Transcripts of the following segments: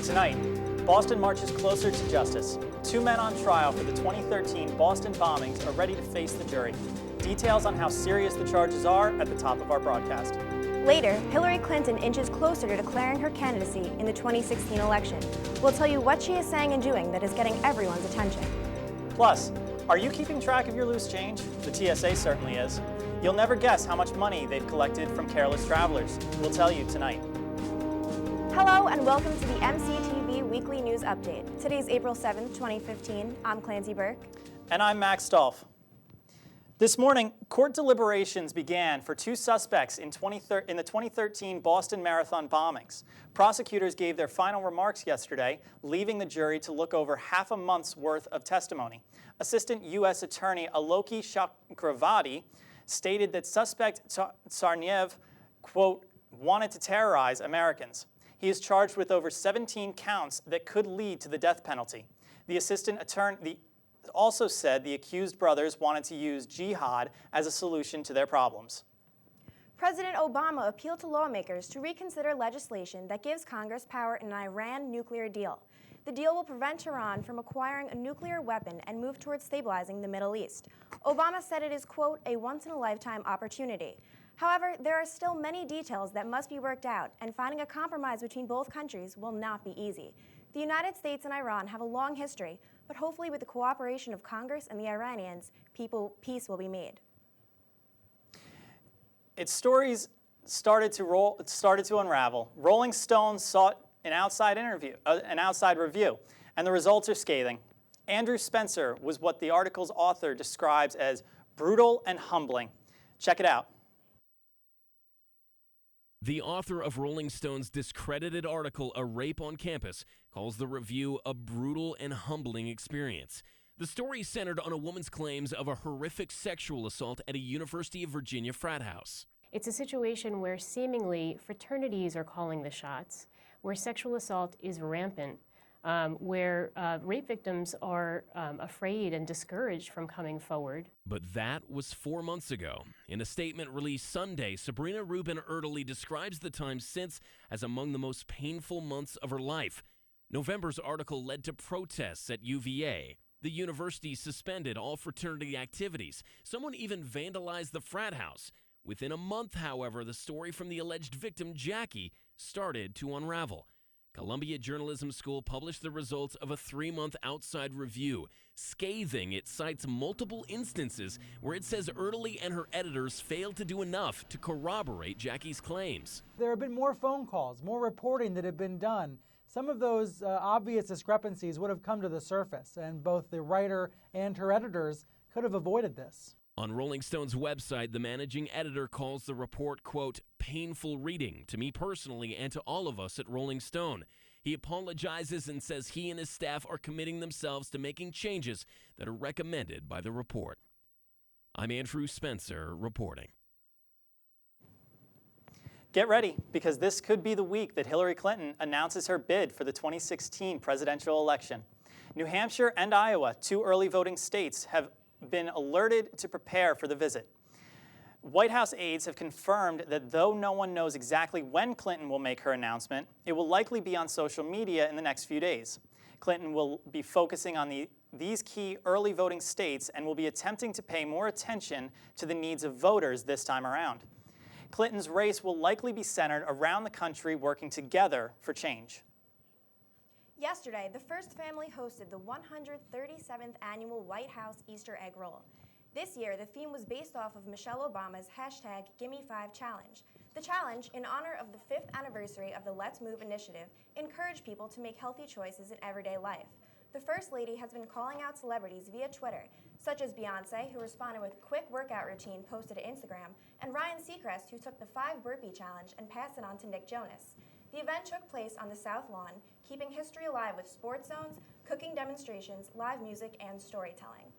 Tonight, Boston marches closer to justice. 2 men on trial for the 2013 Boston bombings are ready to face the jury. Details on how serious the charges are at the top of our broadcast. Later, Hillary Clinton inches closer to declaring her candidacy in the 2016 election. We'll tell you what she is saying and doing that is getting everyone's attention. Plus, are you keeping track of your loose change? The TSA certainly is. You'll never guess how much money they've collected from careless travelers. We'll tell you tonight. Hello and welcome to the MCTV Weekly News Update. Today's April 7th, 2015. I'm Clancy Burke. And I'm Max Dolph. This morning, court deliberations began for 2 suspects in the 2013 Boston Marathon bombings. Prosecutors gave their final remarks yesterday, leaving the jury to look over half a month's worth of testimony. Assistant U.S. Attorney Aloki Chakravarti stated that suspect Tsarnaev, quote, wanted to terrorize Americans. He is charged with over 17 counts that could lead to the death penalty. The assistant attorney also said the accused brothers wanted to use jihad as a solution to their problems. President Obama appealed to lawmakers to reconsider legislation that gives Congress power in an Iran nuclear deal. The deal will prevent Iran from acquiring a nuclear weapon and move towards stabilizing the Middle East. Obama said it is, quote, a once-in-a-lifetime opportunity. However, there are still many details that must be worked out, and finding a compromise between both countries will not be easy. The United States and Iran have a long history, but hopefully with the cooperation of Congress and the Iranians, peace will be made. Its stories started to unravel. Rolling Stone sought an outside review, and the results are scathing. Andrew Spencer was what the article's author describes as brutal and humbling. Check it out. The author of Rolling Stone's discredited article, A Rape on Campus, calls the review a brutal and humbling experience. The story centered on a woman's claims of a horrific sexual assault at a University of Virginia frat house. It's a situation where seemingly fraternities are calling the shots, where sexual assault is rampant, where rape victims are afraid and discouraged from coming forward. But that was 4 months ago. In a statement released Sunday, Sabrina Rubin Erdely describes the time since as among the most painful months of her life. November's article led to protests at UVA. The university suspended all fraternity activities. Someone even vandalized the frat house. Within a month, however, the story from the alleged victim, Jackie, started to unravel. Columbia Journalism School published the results of a 3-month outside review. Scathing, it cites multiple instances where it says Erdely and her editors failed to do enough to corroborate Jackie's claims. There have been more phone calls, more reporting that have been done. Some of those obvious discrepancies would have come to the surface, and both the writer and her editors could have avoided this. On Rolling Stone's website, the managing editor calls the report, quote, painful reading to me personally and to all of us at Rolling Stone. He apologizes and says he and his staff are committing themselves to making changes that are recommended by the report. I'm Andrew Spencer reporting. Get ready, because this could be the week that Hillary Clinton announces her bid for the 2016 presidential election. New Hampshire and Iowa, 2 early voting states, have been alerted to prepare for the visit. White House aides have confirmed that though no one knows exactly when Clinton will make her announcement, it will likely be on social media in the next few days. Clinton will be focusing on these key early voting states and will be attempting to pay more attention to the needs of voters this time around. Clinton's race will likely be centered around the country working together for change. Yesterday, the First Family hosted the 137th annual White House Easter egg roll. This year, the theme was based off of Michelle Obama's #Gimme5 challenge. The challenge, in honor of the 5th anniversary of the Let's Move initiative, encouraged people to make healthy choices in everyday life. The First Lady has been calling out celebrities via Twitter, such as Beyonce, who responded with a quick workout routine posted to Instagram, and Ryan Seacrest, who took the 5 burpee challenge and passed it on to Nick Jonas. The event took place on the South Lawn, keeping history alive with sports zones, cooking demonstrations, live music, and storytelling.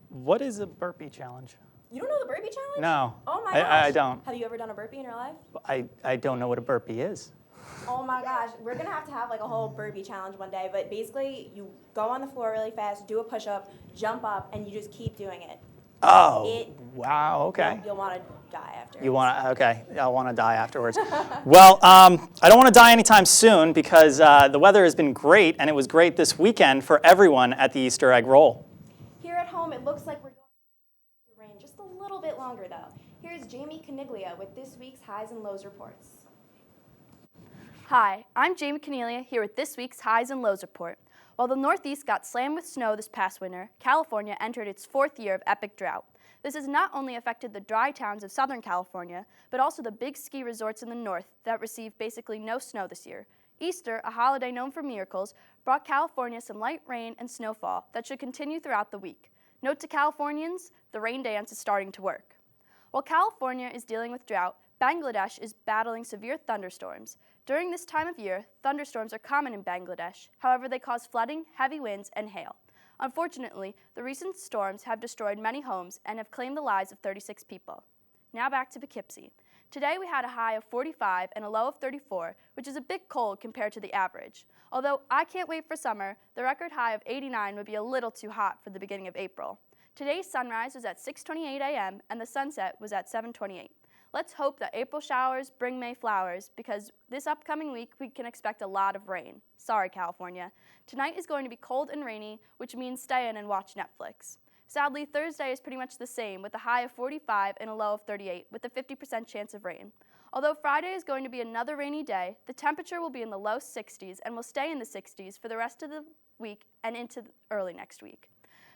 What is a burpee challenge? You don't know the burpee challenge? No. Oh my gosh. I don't. Have you ever done a burpee in your life? I don't know what a burpee is. Oh my gosh, we're gonna have to have like a whole burpee challenge one day, but basically you go on the floor really fast, do a push-up, jump up, and you just keep doing it. Oh, wow, okay. You'll want to die after. You want to, okay, I want to die afterwards. Well, I don't want to die anytime soon because the weather has been great, and it was great this weekend for everyone at the Easter egg roll. Here at home, it looks like we're going to rain just a little bit longer, though. Here's Jamie Caniglia with this week's highs and lows reports. Hi, I'm Jamie Cornelia here with this week's Highs and Lows report. While the Northeast got slammed with snow this past winter, California entered its 4th year of epic drought. This has not only affected the dry towns of Southern California, but also the big ski resorts in the north that received basically no snow this year. Easter, a holiday known for miracles, brought California some light rain and snowfall that should continue throughout the week. Note to Californians, the rain dance is starting to work. While California is dealing with drought, Bangladesh is battling severe thunderstorms. During this time of year, thunderstorms are common in Bangladesh. However, they cause flooding, heavy winds, and hail. Unfortunately, the recent storms have destroyed many homes and have claimed the lives of 36 people. Now back to Poughkeepsie. Today we had a high of 45 and a low of 34, which is a bit cold compared to the average. Although I can't wait for summer, the record high of 89 would be a little too hot for the beginning of April. Today's sunrise was at 6:28 a.m. and the sunset was at 7:28. Let's hope that April showers bring May flowers, because this upcoming week we can expect a lot of rain. Sorry, California. Tonight is going to be cold and rainy, which means stay in and watch Netflix. Sadly, Thursday is pretty much the same, with a high of 45 and a low of 38, with a 50% chance of rain. Although Friday is going to be another rainy day, the temperature will be in the low 60s and will stay in the 60s for the rest of the week and into early next week.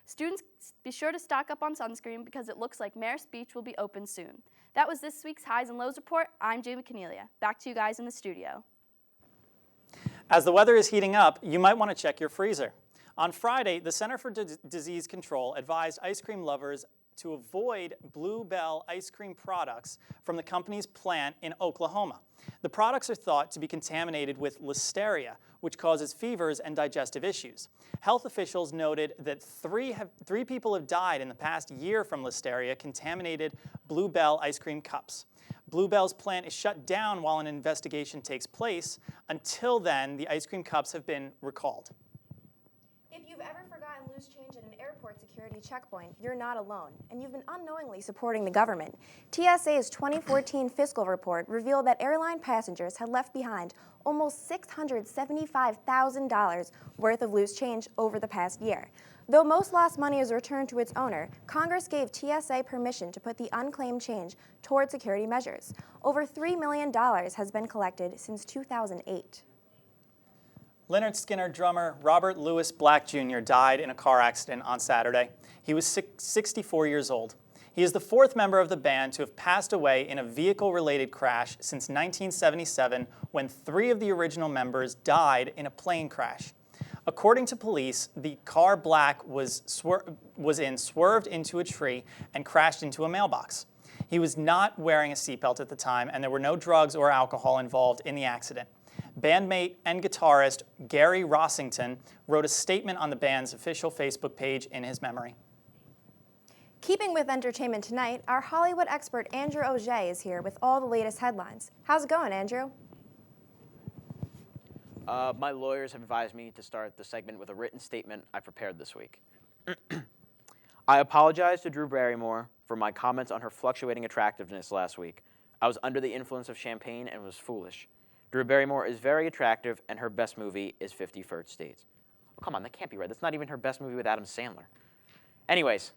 Students, be sure to stock up on sunscreen because it looks like Mare's Beach will be open soon. That was this week's Highs and Lows report. I'm Jamie Cornelia. Back to you guys in the studio. As the weather is heating up, you might want to check your freezer. On Friday, the Center for Disease Control advised ice cream lovers to avoid Blue Bell ice cream products from the company's plant in Oklahoma. The products are thought to be contaminated with listeria, which causes fevers and digestive issues. Health officials noted that three people have died in the past year from listeria contaminated Blue Bell ice cream cups. Blue Bell's plant is shut down while an investigation takes place. Until then, the ice cream cups have been recalled. If you've ever forgotten loose change at an airport security checkpoint, you're not alone, and you've been unknowingly supporting the government. TSA's 2014 fiscal report revealed that airline passengers had left behind almost $675,000 worth of loose change over the past year. Though most lost money is returned to its owner, Congress gave TSA permission to put the unclaimed change toward security measures. Over $3 million has been collected since 2008. Lynyrd Skynyrd drummer Robert Louis Black Jr. died in a car accident on Saturday. He was 64 years old. He is the 4th member of the band to have passed away in a vehicle-related crash since 1977, when 3 of the original members died in a plane crash. According to police, the car Black was in swerved into a tree and crashed into a mailbox. He was not wearing a seatbelt at the time, and there were no drugs or alcohol involved in the accident. Bandmate and guitarist Gary Rossington wrote a statement on the band's official Facebook page in his memory. Keeping with entertainment tonight, our Hollywood expert Andrew Auger is here with all the latest headlines. How's it going, Andrew? My lawyers have advised me to start the segment with a written statement I prepared this week. I apologize to Drew Barrymore for my comments on her fluctuating attractiveness last week. I was under the influence of champagne and was foolish. Drew Barrymore is very attractive, and her best movie is 50 First Dates. Oh, come on, that can't be right. That's not even her best movie with Adam Sandler. Anyways,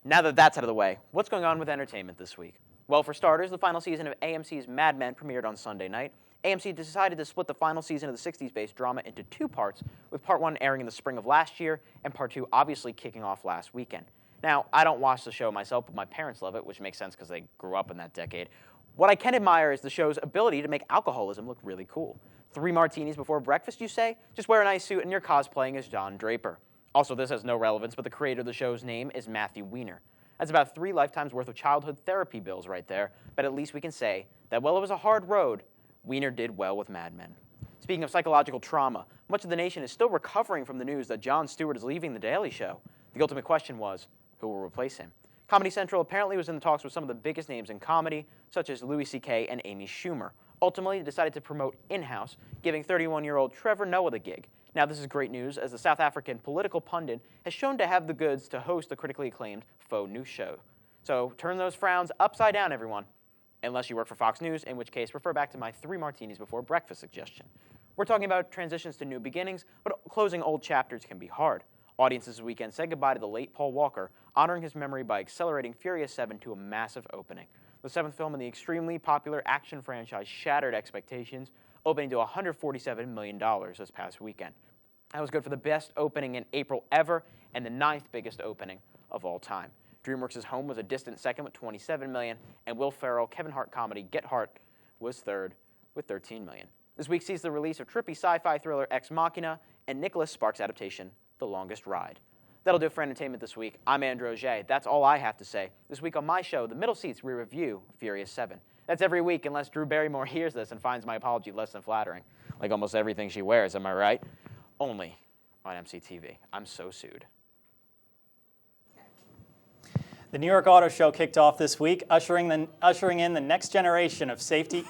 now that that's out of the way, what's going on with entertainment this week? Well, for starters, the final season of AMC's Mad Men premiered on Sunday night. AMC decided to split the final season of the 60s-based drama into 2 parts, with part 1 airing in the spring of last year, and part 2 obviously kicking off last weekend. Now, I don't watch the show myself, but my parents love it, which makes sense because they grew up in that decade. What I can admire is the show's ability to make alcoholism look really cool. 3 martinis before breakfast, you say? Just wear a nice suit and you're cosplaying as Don Draper. Also, this has no relevance, but the creator of the show's name is Matthew Weiner. That's about 3 lifetimes worth of childhood therapy bills right there, but at least we can say that while it was a hard road, Weiner did well with Mad Men. Speaking of psychological trauma, much of the nation is still recovering from the news that Jon Stewart is leaving The Daily Show. The ultimate question was, who will replace him? Comedy Central apparently was in the talks with some of the biggest names in comedy, such as Louis C.K. and Amy Schumer. Ultimately, they decided to promote in-house, giving 31-year-old Trevor Noah the gig. Now, this is great news, as the South African political pundit has shown to have the goods to host the critically acclaimed faux news show. So turn those frowns upside down, everyone. Unless you work for Fox News, in which case refer back to my 3 martinis before breakfast suggestion. We're talking about transitions to new beginnings, but closing old chapters can be hard. Audiences this weekend said goodbye to the late Paul Walker, honoring his memory by accelerating Furious 7 to a massive opening. The 7th film in the extremely popular action franchise shattered expectations, opening to $147 million this past weekend. That was good for the best opening in April ever and the 9th biggest opening of all time. DreamWorks' Home was a distant second with $27 million, and Will Ferrell, Kevin Hart comedy Get Hart was third with $13 million. This week sees the release of trippy sci-fi thriller Ex Machina and Nicholas Sparks' adaptation, The Longest Ride. That'll do it for entertainment this week. I'm Andrew Auger. That's all I have to say. This week on my show, The Middle Seats, we review Furious 7. That's every week unless Drew Barrymore hears this and finds my apology less than flattering, like almost everything she wears, am I right? Only on MCTV. I'm so sued. The New York Auto Show kicked off this week, ushering in the next generation of safety.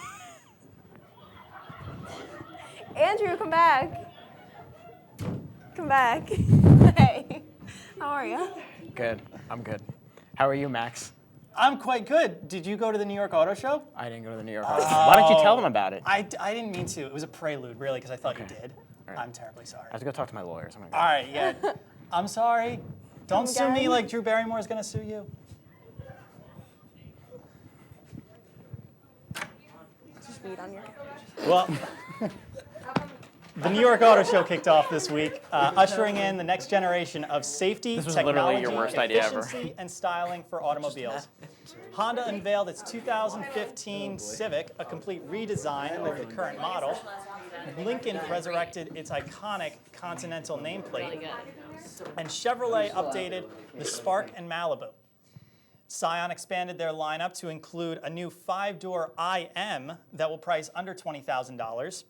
Andrew, come back. Come back. Hey, how are you? Good. I'm good. How are you, Max? I'm quite good. Did you go to the New York Auto Show? I didn't go to the New York Auto Show. Why don't you tell them about it? I didn't mean to. It was a prelude, really, because I thought you did. All right. I'm terribly sorry. I have to go talk to my lawyers. I'm gonna go. All right, yeah. I'm sorry. Don't sue me again. like Drew Barrymore is going to sue you. Just read on your couch. Well, the New York Auto Show kicked off this week, ushering in the next generation of safety, This was technology, literally your worst idea ever. efficiency, and styling for automobiles. Honda unveiled its 2015 Civic, a complete redesign of the current model. Lincoln resurrected its iconic Continental nameplate, and Chevrolet updated the Spark and Malibu. Scion expanded their lineup to include a new 5-door IM that will price under $20,000.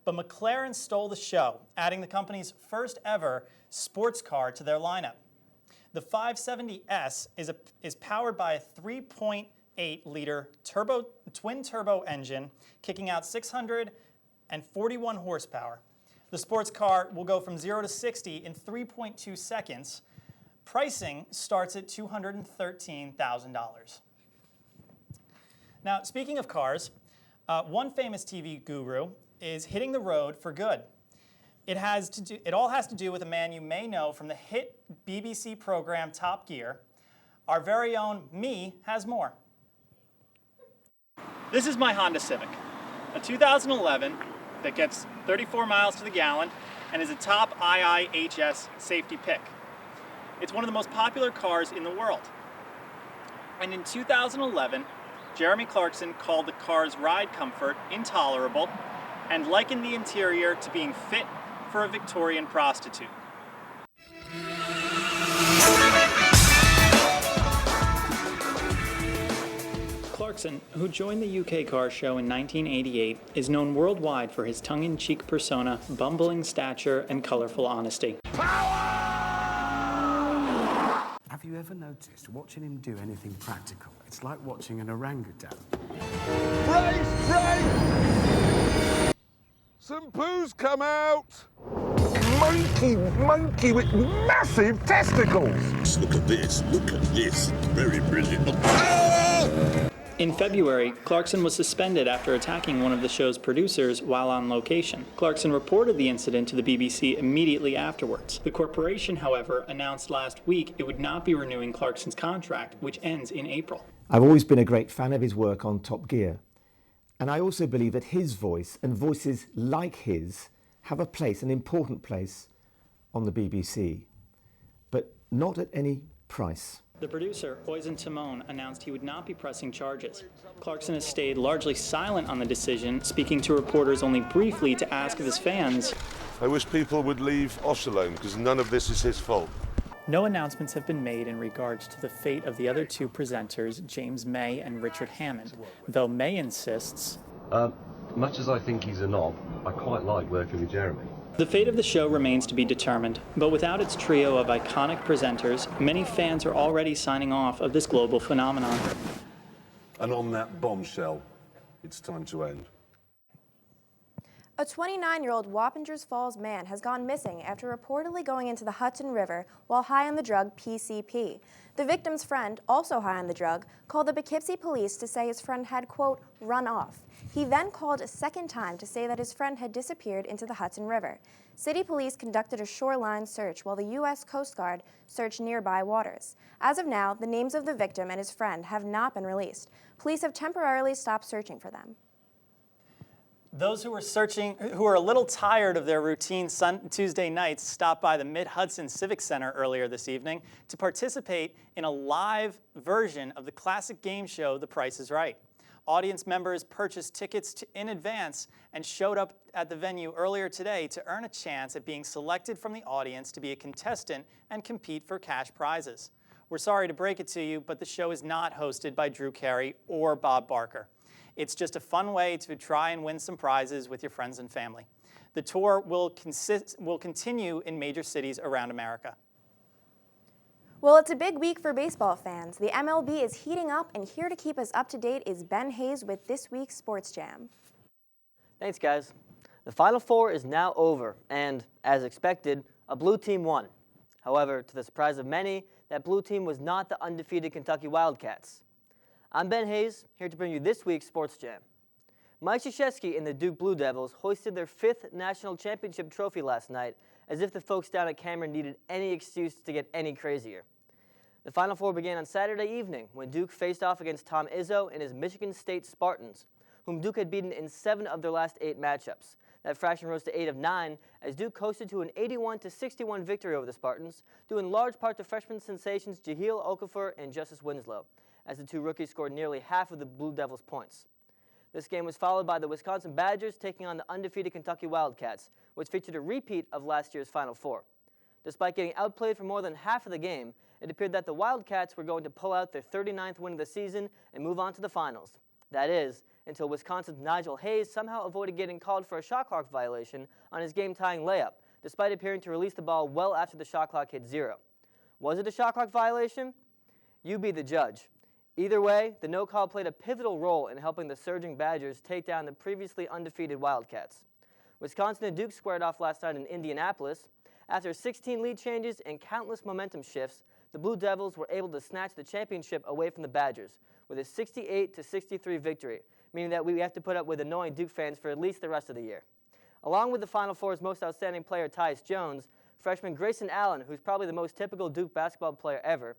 But McLaren stole the show, adding the company's first ever sports car to their lineup. The 570S is powered by a 3.8-liter twin-turbo engine, kicking out 641 horsepower. The sports car will go from 0 to 60 in 3.2 seconds. Pricing starts at $213,000. Now, speaking of cars, one famous TV guru is hitting the road for good. It all has to do with a man you may know from the hit BBC program Top Gear. Our very own Me has more. This is my Honda Civic, a 2011 that gets 34 miles to the gallon and is a top IIHS safety pick. It's one of the most popular cars in the world. And in 2011, Jeremy Clarkson called the car's ride comfort intolerable and likened the interior to being fit for a Victorian prostitute. Clarkson, who joined the UK car show in 1988, is known worldwide for his tongue-in-cheek persona, bumbling stature, and colorful honesty. Have you ever noticed watching him do anything practical? It's like watching an orangutan. Brace! Some poo's come out! Monkey with massive testicles! Look at this, very brilliant. In February, Clarkson was suspended after attacking one of the show's producers while on location. Clarkson reported the incident to the BBC immediately afterwards. The corporation, however, announced last week it would not be renewing Clarkson's contract, which ends in April. I've always been a great fan of his work on Top Gear. And I also believe that his voice and voices like his have a place, an important place, on the BBC, but not at any price. The producer, Oisin Timon, announced he would not be pressing charges. Clarkson has stayed largely silent on the decision, speaking to reporters only briefly to ask of his fans. I wish people would leave Osh alone, because none of this is his fault. No announcements have been made in regards to the fate of the other two presenters, James May and Richard Hammond, though May insists, much as I think he's a knob, I quite like working with Jeremy. The fate of the show remains to be determined, but without its trio of iconic presenters, many fans are already signing off of this global phenomenon. And on that bombshell, it's time to end. A 29-year-old Wappingers Falls man has gone missing after reportedly going into the Hudson River while high on the drug PCP. The victim's friend, also high on the drug, called the Poughkeepsie police to say his friend had, quote, run off. He then called a second time to say that his friend had disappeared into the Hudson River. City police conducted a shoreline search while the U.S. Coast Guard searched nearby waters. As of now, the names of the victim and his friend have not been released. Police have temporarily stopped searching for them. Those who are a little tired of their routine Tuesday nights stopped by the Mid-Hudson Civic Center earlier this evening to participate in a live version of the classic game show, The Price is Right. Audience members purchased tickets in advance and showed up at the venue earlier today to earn a chance at being selected from the audience to be a contestant and compete for cash prizes. We're sorry to break it to you, but the show is not hosted by Drew Carey or Bob Barker. It's just a fun way to try and win some prizes with your friends and family. The tour will continue in major cities around America. Well, it's a big week for baseball fans. The MLB is heating up, and here to keep us up to date is Ben Hayes with this week's Sports Jam. Thanks, guys. The Final Four is now over, and, as expected, a blue team won. However, to the surprise of many, that blue team was not the undefeated Kentucky Wildcats. I'm Ben Hayes, here to bring you this week's Sports Jam. Mike Krzyzewski and the Duke Blue Devils hoisted their 5th national championship trophy last night, as if the folks down at Cameron needed any excuse to get any crazier. The Final Four began on Saturday evening when Duke faced off against Tom Izzo and his Michigan State Spartans, whom Duke had beaten in 7 of their last 8 matchups. That fraction rose to 8 of 9 as Duke coasted to an 81-61 victory over the Spartans, due in large part to freshman sensations Jahlil Okafor and Justice Winslow, as the two rookies scored nearly half of the Blue Devils' points. This game was followed by the Wisconsin Badgers taking on the undefeated Kentucky Wildcats, which featured a repeat of last year's Final Four. Despite getting outplayed for more than half of the game, it appeared that the Wildcats were going to pull out their 39th win of the season and move on to the finals. That is, until Wisconsin's Nigel Hayes somehow avoided getting called for a shot clock violation on his game-tying layup, despite appearing to release the ball well after the shot clock hit 0. Was it a shot clock violation? You be the judge. Either way, the no call played a pivotal role in helping the surging Badgers take down the previously undefeated Wildcats. Wisconsin and Duke squared off last night in Indianapolis. After 16 lead changes and countless momentum shifts, the Blue Devils were able to snatch the championship away from the Badgers with a 68-63 victory, meaning that we have to put up with annoying Duke fans for at least the rest of the year. Along with the Final Four's most outstanding player, Tyus Jones, freshman Grayson Allen, who's probably the most typical Duke basketball player ever,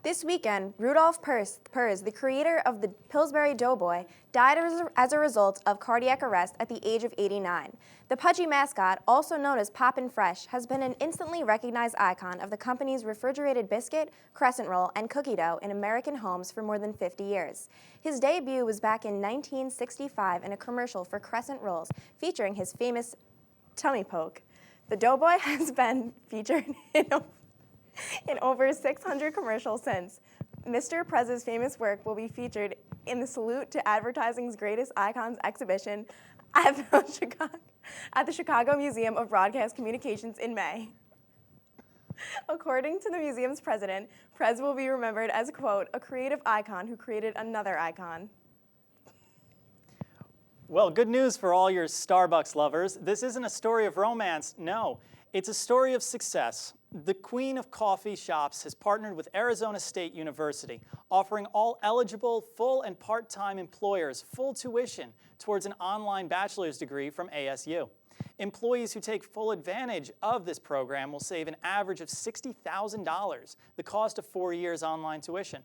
This weekend, Rudolph Purse, the creator of the Pillsbury Doughboy, died as a result of cardiac arrest at the age of 89. The pudgy mascot, also known as Poppin' Fresh, has been an instantly recognized icon of the company's refrigerated biscuit, crescent roll, and cookie dough in American homes for more than 50 years. His debut was back in 1965 in a commercial for Crescent Rolls, featuring his famous tummy poke. The Doughboy has been featured in over 600 commercials since. Mr. Prez's famous work will be featured in the Salute to Advertising's Greatest Icons exhibition at the Chicago Museum of Broadcast Communications in May. According to the museum's president, Prez will be remembered as, quote, a creative icon who created another icon. Well, good news for all your Starbucks lovers. This isn't a story of romance, no. It's a story of success. The Queen of Coffee Shops has partnered with Arizona State University, offering all eligible full and part-time employers full tuition towards an online bachelor's degree from ASU. Employees who take full advantage of this program will save an average of $60,000, the cost of 4 years online tuition.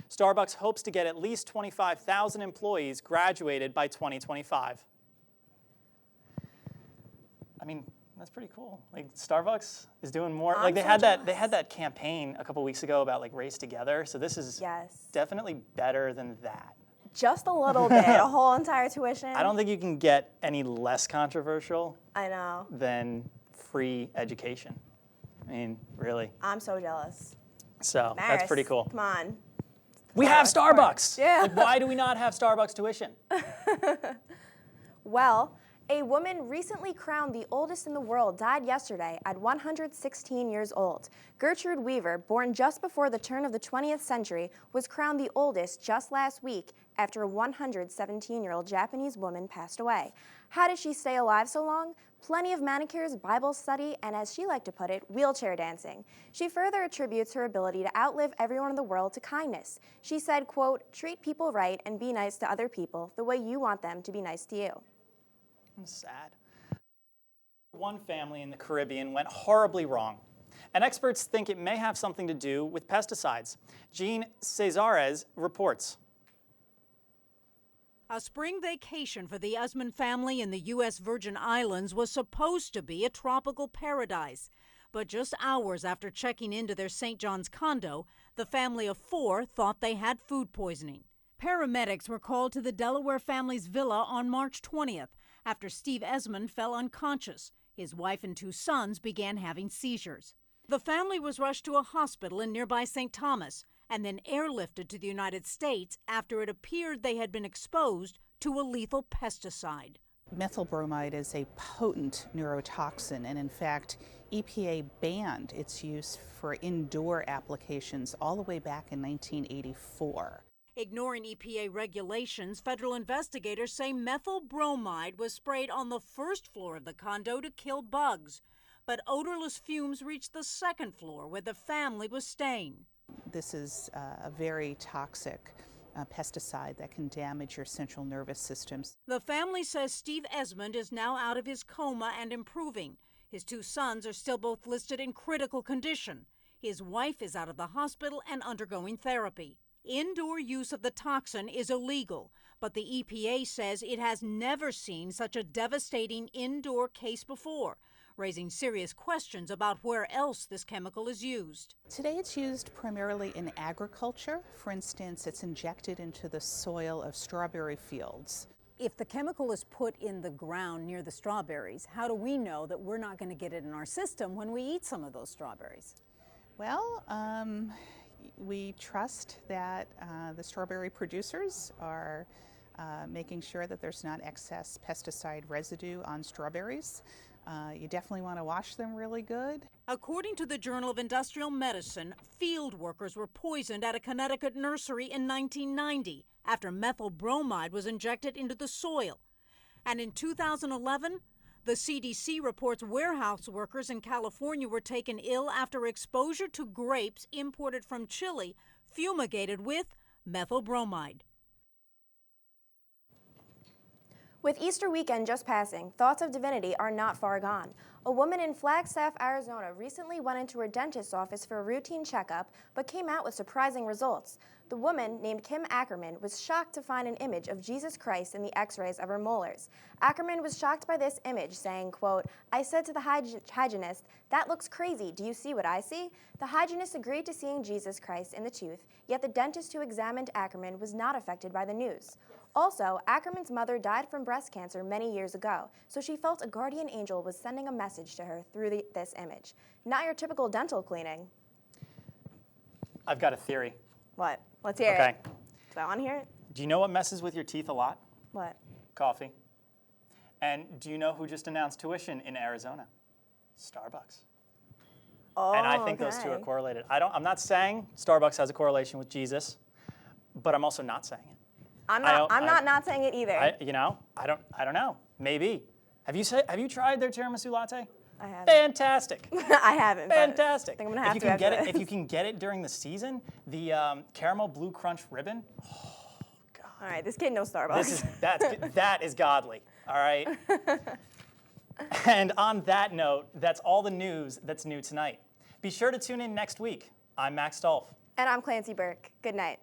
Starbucks hopes to get at least 25,000 employees graduated by 2025. I mean, that's pretty cool. Like Starbucks is doing more. Like they had that campaign a couple weeks ago about like Race Together. So this is definitely better than that. Just a little bit, a whole entire tuition. I don't think you can get any less controversial. I know. Than free education. I mean, really. I'm so jealous. So Maris, that's pretty cool. Come on. We have Starbucks. Yeah. Like, why do we not have Starbucks tuition? Well, A woman recently crowned the oldest in the world died yesterday at 116 years old. Gertrude Weaver, born just before the turn of the 20th century, was crowned the oldest just last week after a 117-year-old Japanese woman passed away. How did she stay alive so long? Plenty of manicures, Bible study, and as she liked to put it, wheelchair dancing. She further attributes her ability to outlive everyone in the world to kindness. She said, quote, "Treat people right and be nice to other people the way you want them to be nice to you." Sad. One family in the Caribbean went horribly wrong, and experts think it may have something to do with pesticides. Jean Cesares reports. A spring vacation for the Usman family in the U.S. Virgin Islands was supposed to be a tropical paradise. But just hours after checking into their St. John's condo, the family of 4 thought they had food poisoning. Paramedics were called to the Delaware family's villa on March 20th after Steve Esmond fell unconscious. His wife and 2 sons began having seizures. The family was rushed to a hospital in nearby St. Thomas and then airlifted to the United States after it appeared they had been exposed to a lethal pesticide. Methylbromide is a potent neurotoxin, and in fact, EPA banned its use for indoor applications all the way back in 1984. Ignoring EPA regulations, federal investigators say methylbromide was sprayed on the first floor of the condo to kill bugs. But odorless fumes reached the second floor where the family was staying. This is a very toxic pesticide that can damage your central nervous systems. The family says Steve Esmond is now out of his coma and improving. His 2 sons are still both listed in critical condition. His wife is out of the hospital and undergoing therapy. Indoor use of the toxin is illegal, but the EPA says it has never seen such a devastating indoor case before, raising serious questions about where else this chemical is used. Today it's used primarily in agriculture. For instance, it's injected into the soil of strawberry fields. If the chemical is put in the ground near the strawberries, how do we know that we're not going to get it in our system when we eat some of those strawberries? Well, we trust that the strawberry producers are making sure that there's not excess pesticide residue on strawberries. You definitely want to wash them really good. According to the Journal of Industrial Medicine, field workers were poisoned at a Connecticut nursery in 1990 after methylbromide was injected into the soil. And in 2011, the CDC reports warehouse workers in California were taken ill after exposure to grapes imported from Chile, fumigated with methylbromide. With Easter weekend just passing, thoughts of divinity are not far gone. A woman in Flagstaff, Arizona recently went into her dentist's office for a routine checkup, but came out with surprising results. The woman, named Kim Ackerman, was shocked to find an image of Jesus Christ in the x-rays of her molars. Ackerman was shocked by this image, saying, quote, "I said to the hygienist, that looks crazy, do you see what I see?" The hygienist agreed to seeing Jesus Christ in the tooth, yet the dentist who examined Ackerman was not affected by the news. Also, Ackerman's mother died from breast cancer many years ago, so she felt a guardian angel was sending a message to her through this image. Not your typical dental cleaning. I've got a theory. What? Let's hear Okay. it. Do I want to hear it? Do you know what messes with your teeth a lot? What? Coffee. And do you know who just announced tuition in Arizona? Starbucks. Oh, and I think those two are correlated. I'm not saying Starbucks has a correlation with Jesus, but I'm also not saying it. I'm not saying it either. I don't know. Maybe. Have you tried their tiramisu latte? I haven't. Fantastic. I haven't. Fantastic. I think I'm gonna have if to you can get after it, if you can get it during the season, the caramel blue crunch ribbon. Oh God. All right, this kid knows Starbucks. That is godly. All right. And on that note, that's all the news that's new tonight. Be sure to tune in next week. I'm Max Dolph. And I'm Clancy Burke. Good night.